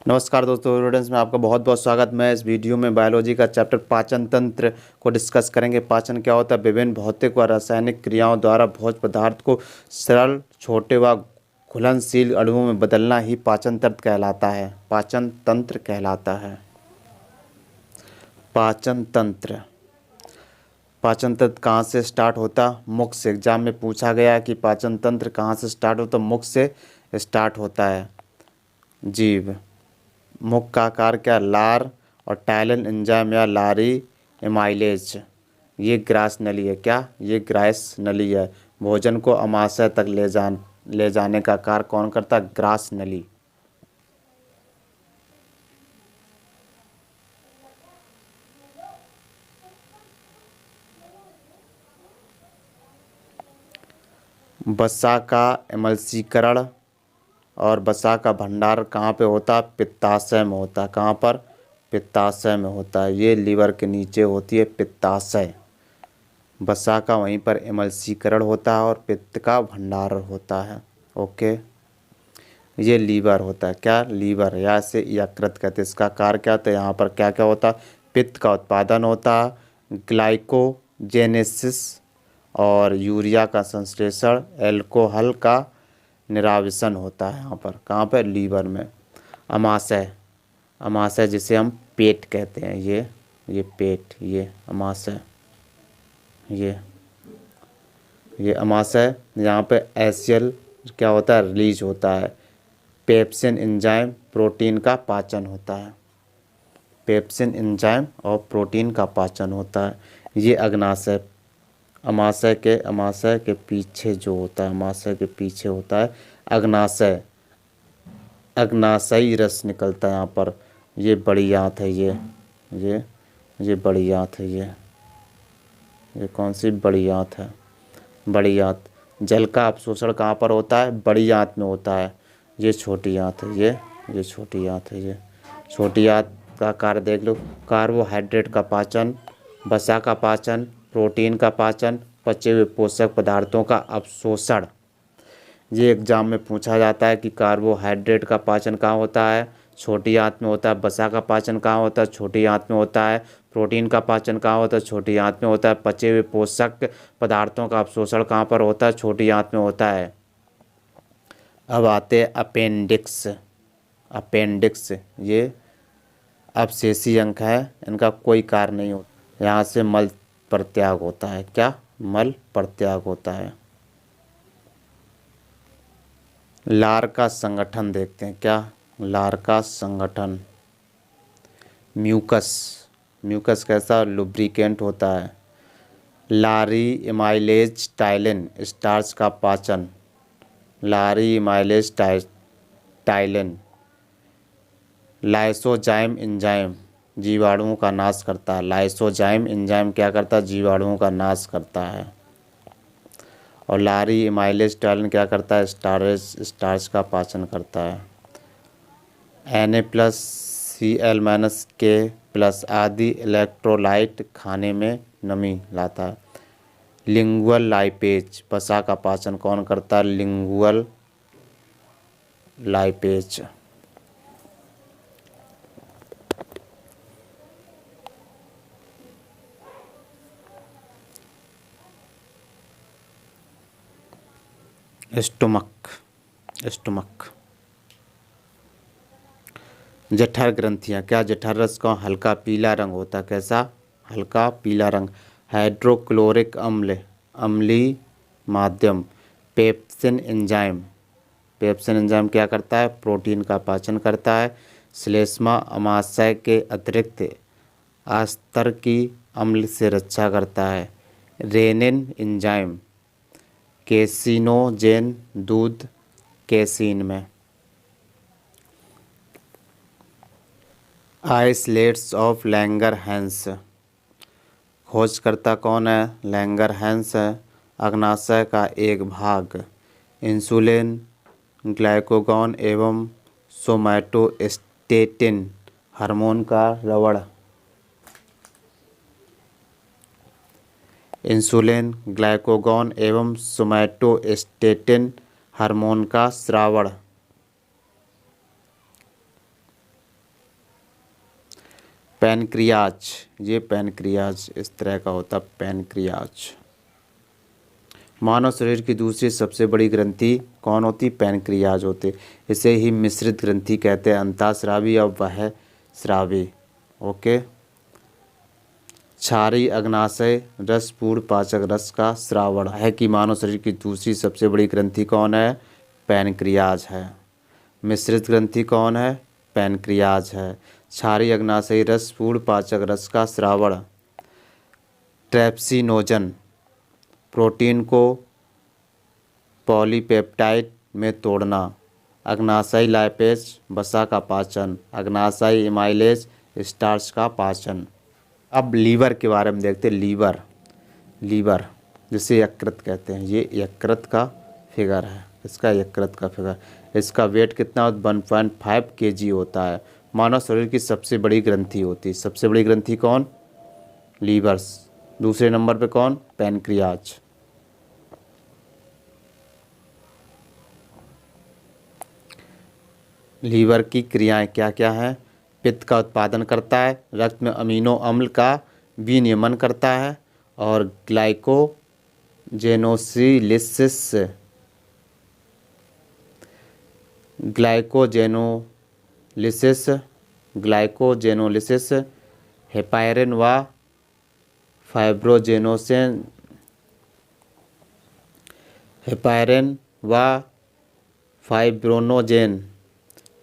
नमस्कार दोस्तों, स्टूडेंट्स में आपका बहुत बहुत स्वागत। मैं इस वीडियो में बायोलॉजी का चैप्टर पाचन तंत्र को डिस्कस करेंगे। पाचन क्या होता है? विभिन्न भौतिक व रासायनिक क्रियाओं द्वारा भोज्य पदार्थ को सरल, छोटे व घुलनशील अणुओं में बदलना ही पाचन तंत्र कहलाता है। पाचन तंत्र कहलाता है। पाचन तंत्र पाचन तंत्र कहाँ से स्टार्ट होता? मुख से। एग्जाम में पूछा गया कि पाचन तंत्र कहाँ से स्टार्ट होता? मुख से स्टार्ट होता है। जीव। मुख का आकार क्या? लार और टाइलन एंजाइम या लारी एमाइलेज। ये ग्रास नली है। क्या? ये ग्रास नली है। भोजन को अमाशय तक ले जाने का कार्य कौन करता? ग्रास नली। वसा का एमल्सीकरण और वसा का भंडार कहाँ पे होता है? पित्ताशय में होता है। कहाँ पर? पित्ताशय में होता है। ये लीवर के नीचे होती है पित्ताशय। वसा का वहीं पर एमल्सीकरण होता है और पित्त का भंडार होता है। ओके। ये लीवर होता है। क्या? लीवर, या इसे यकृत कहते हैं। इसका कार्य क्या होता है? यहाँ पर क्या क्या होता है? पित्त का उत्पादन होता है, ग्लाइकोजेनेसिस और यूरिया का संश्लेषण, एल्कोहल का निरावसन होता है। यहाँ पर कहाँ पर? लीवर में। अमाशय। अमाशय जिसे हम पेट कहते हैं। ये पेट, ये अमाशय, ये अमाशय। यहाँ पे एसियल क्या होता है? रिलीज होता है। पेप्सिन एंजाइम प्रोटीन का पाचन होता है। पेप्सिन एंजाइम और प्रोटीन का पाचन होता है। ये अग्नाशय। अमाशय के पीछे जो होता है, अमाशय के पीछे होता है अग्नाशय। अग्नाशयी रस निकलता है यहाँ पर। ये बड़ी आंत है। ये बड़ी आंत है। ये कौन सी बड़ी आंत है? बड़ी आंत। जल का अवशोषण कहाँ पर होता है? बड़ी आंत में होता है। ये छोटी आंत है। ये छोटी आंत है। ये छोटी आंत का कार्य देख लो। कार्बोहाइड्रेट का पाचन, वसा का पाचन, प्रोटीन का पाचन, पचे हुए पोषक पदार्थों का अवशोषण। ये एग्जाम में पूछा जाता है कि कार्बोहाइड्रेट का पाचन कहाँ होता है? छोटी आंत में होता है। वसा का पाचन कहाँ होता है? छोटी आंत में होता है। प्रोटीन का पाचन कहाँ होता है? छोटी आंत में होता है। पचे हुए पोषक पदार्थों का अवशोषण कहाँ पर होता है? छोटी आंत में होता है। अब आते हैं अपेंडिक्स। अपेंडिक्स ये अवशेषी अंग है। इनका कोई कार्य नहीं होता। यहाँ से मल प्रत्याग होता है। क्या? मल प्रत्याग होता है। लार का संगठन देखते हैं। क्या? लार का संगठन। म्यूकस। म्यूकस कैसा? लुब्रिकेंट होता है। लारी एमाइलेज टाइलिन स्टार्च का पाचन। लारी एमाइलेज टाइलिन। लाइसोजाइम एंजाइम जीवाणुओं का नाश करता है। लाइसोजाइम एंजाइम क्या करता है? जीवाणुओं का नाश करता है। और लारी एमाइलेज टाइलिन क्या करता है? स्टार्च का पाचन करता है। Na+Cl-K+ आदि इलेक्ट्रोलाइट खाने में नमी लाता है। लिंगुअल लाइपेज वसा का पाचन कौन करता है? Lingual lipase. स्टोमक। स्टोमक। जठर ग्रंथियाँ। क्या? जठर रस का हल्का पीला रंग होता है। कैसा? हल्का पीला रंग। हाइड्रोक्लोरिक अम्ल अम्लीय माध्यम। Pepsin enzyme. पेप्सिन एंजाइम क्या करता है? प्रोटीन का पाचन करता है। श्लेष्मा अमाशय के अतिरिक्त अस्तर की अम्ल से रक्षा करता है। रेनिन एंजाइम केसिनोजेन दूध केसिन में। आइसलेट्स ऑफ लैंगरहैंस खोजकर्ता कौन है? लैंगरहैंस है। अग्नाशय का एक भाग। इंसुलिन, ग्लाइकोगॉन एवं सोमैटोस्टेटिन हार्मोन का रवड़। इंसुलिन, ग्लाइकोगॉन एवं सोमैटोस्टेटिन हार्मोन का स्रावण। पैनक्रियाज, ये पैनक्रियाज इस तरह का होता है पैनक्रियाज। मानव शरीर की दूसरी सबसे बड़ी ग्रंथि कौन होती? पैनक्रियाज होते। इसे ही मिश्रित ग्रंथि कहते हैं, अंतःस्रावी और बहिःस्रावी। ओके। क्षारीय अग्नाशय रस पूर्ण पाचक रस का श्रावण है कि मानव शरीर की दूसरी सबसे बड़ी ग्रंथि कौन है? पैनक्रियाज है। मिश्रित ग्रंथि कौन है? पैनक्रियाज है। क्षारीय अग्नाशय रस पूर्ण पाचक रस का श्रावण। ट्रेप्सिनोजन प्रोटीन को पॉलीपेप्टाइड में तोड़ना। अग्नाशय लाइपेज वसा का पाचन। अग्नाशय एमाइलेज स्टार्च का पाचन। अब लीवर के बारे में देखते हैं। लीवर जिसे यकृत कहते हैं, ये यकृत का फिगर है, इसका यकृत का फिगर। इसका वेट कितना? 1.5 kg होता है। मानव शरीर की सबसे बड़ी ग्रंथि होती है। सबसे बड़ी ग्रंथि कौन? लीवर्स। दूसरे नंबर पे कौन? पैनक्रियाज। लीवर की क्रियाएं क्या क्या हैं? पित्त का उत्पादन करता है, रक्त में अमीनो अम्ल का विनियमन करता है और ग्लाइकोजेनोलिसिस हेपारिन व फाइब्रोनोजेन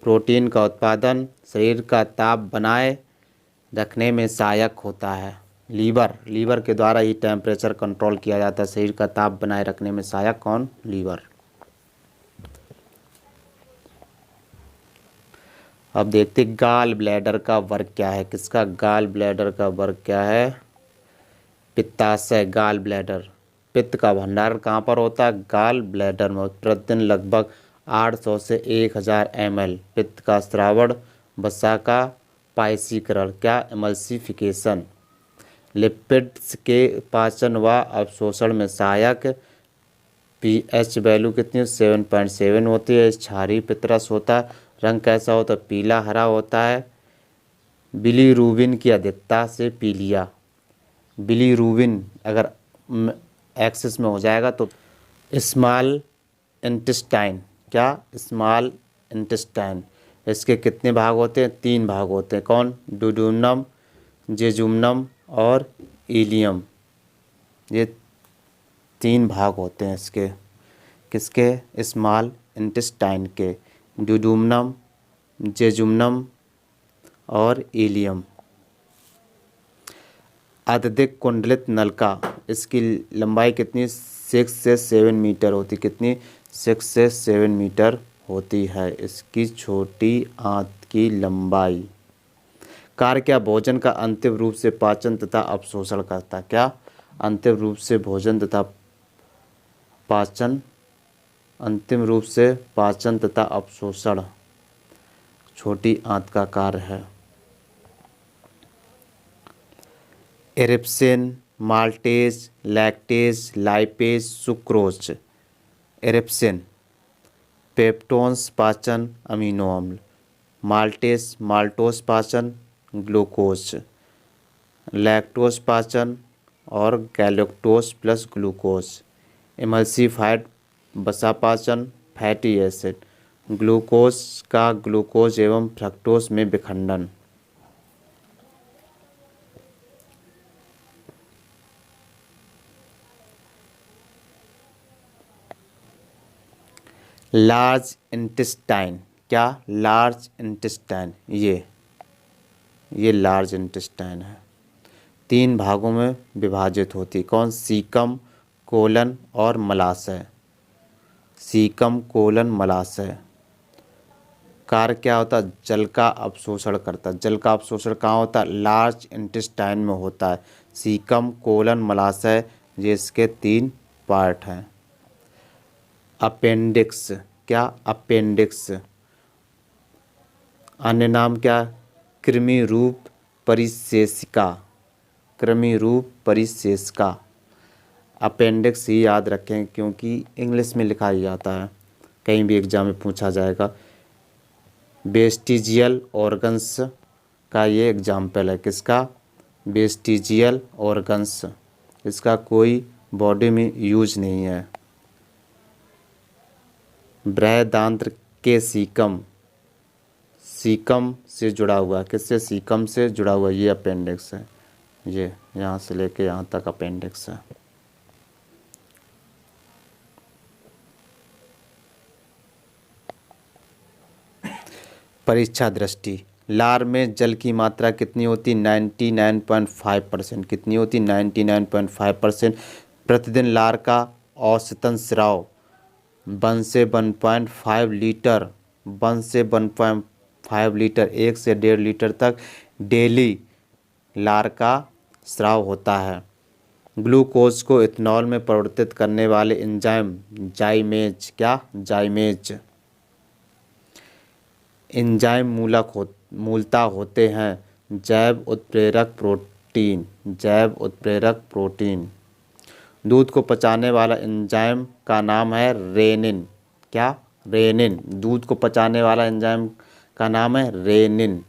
प्रोटीन का उत्पादन शरीर का ताप बनाए रखने में सहायक होता है। लीवर के द्वारा ही टेम्परेचर कंट्रोल किया जाता है। शरीर का ताप बनाए रखने में सहायक कौन? लीवर। अब देखते गाल ब्लैडर का वर्क क्या है। किसका? गाल ब्लैडर का वर्क क्या है? पित्ताशय। गाल ब्लैडर पित्त का भंडारण कहाँ पर होता है? गाल ब्लैडर में। प्रतिदिन लगभग 800 से 1000 ml पित्त का श्रावण। वसा का पायसीकरण, क्या? एमल्सिफिकेशन। लिपिड्स के पाचन व अवशोषण में सहायक। pH वैल्यू कितनी? 7.7 होती है। क्षारीय पित्तरस होता है। रंग कैसा होता है? पीला हरा होता है। बिलीरुबिन की अधिकता से पीलिया। बिलीरुबिन अगर एक्सेस में हो जाएगा तो स्मॉल इंटेस्टाइन, क्या? Small intestine. इसके कितने भाग होते हैं? 3 भाग होते हैं। कौन? डुोडेनम, जेजुनम और इलियम। ये 3 भाग होते हैं इसके। किसके? स्मॉल इंटेस्टाइन के। डुोडेनम, जेजुनम और इलियम। अत्यधिक कुंडलित नलिका, इसकी लंबाई कितनी? 6 से 7 मीटर होती। कितनी? 6 से 7 मीटर होती है इसकी छोटी आंत की लंबाई। कार्य क्या? भोजन का अंतिम रूप से पाचन तथा अवशोषण करता। क्या? अंतिम रूप से भोजन तथा पाचन, अंतिम रूप से पाचन तथा अवशोषण छोटी आंत का कार्य है। Erepsin, maltase, lactase, lipase, sucrose. Erepsin peptones पाचन अमीनो अम्ल। माल्टेज माल्टोज पाचन ग्लूकोज। लैक्टोज पाचन और गैलेक्टोज प्लस ग्लूकोज। इमल्सिफाइड वसा पाचन फैटी एसिड। ग्लूकोज का ग्लूकोज एवं फ्रक्टोज में विखंडन। लार्ज इंटेस्टाइन, क्या? Large intestine. ये लार्ज इंटेस्टाइन है। 3 भागों में विभाजित होती। कौन? सीकम, कोलन और मलाशय। Caecum, colon, मलाशय। कार्य क्या होता है? जल का अवशोषण करता। जल का अवशोषण कहाँ होता है? लार्ज इंटेस्टाइन में होता है। सीकम, कोलन, मलाशय, ये इसके 3 पार्ट हैं। अपेंडिक्स, क्या? अपेंडिक्स। अन्य नाम क्या? कृमि रूप परिशेषिका। कृमि रूप परिशेषिका। अपेंडिक्स ही याद रखें क्योंकि इंग्लिश में लिखा ही जाता है, कहीं भी एग्जाम में पूछा जाएगा। वेस्टिजियल ऑर्गन्स का ये एग्जाम्पल है। किसका? वेस्टिजियल ऑर्गन्स, इसका कोई बॉडी में यूज नहीं है। बृहदांत्र के सीकम, सीकम से जुड़ा हुआ, किससे? सीकम से जुड़ा हुआ ये अपेंडिक्स है। ये यहाँ से लेके यहाँ तक अपेंडिक्स है। परीक्षा दृष्टि, लार में जल की मात्रा कितनी होती? 99.5%। कितनी होती? 99.5%। प्रतिदिन लार का औसतन स्राव 1 से 1.5 लीटर, 1 से 1.5 लीटर, 1 से 1.5 लीटर तक डेली लार का स्राव होता है। ग्लूकोज को इथेनॉल में परिवर्तित करने वाले एंजाइम जाइमेज, क्या? जाइमेज एंजाइम मूलतः होते हैं जैव उत्प्रेरक प्रोटीन, जैव उत्प्रेरक प्रोटीन। दूध को पचाने वाला एंजाइम का नाम है रेनिन, क्या? रेनिन। दूध को पचाने वाला एंजाइम का नाम है रेनिन।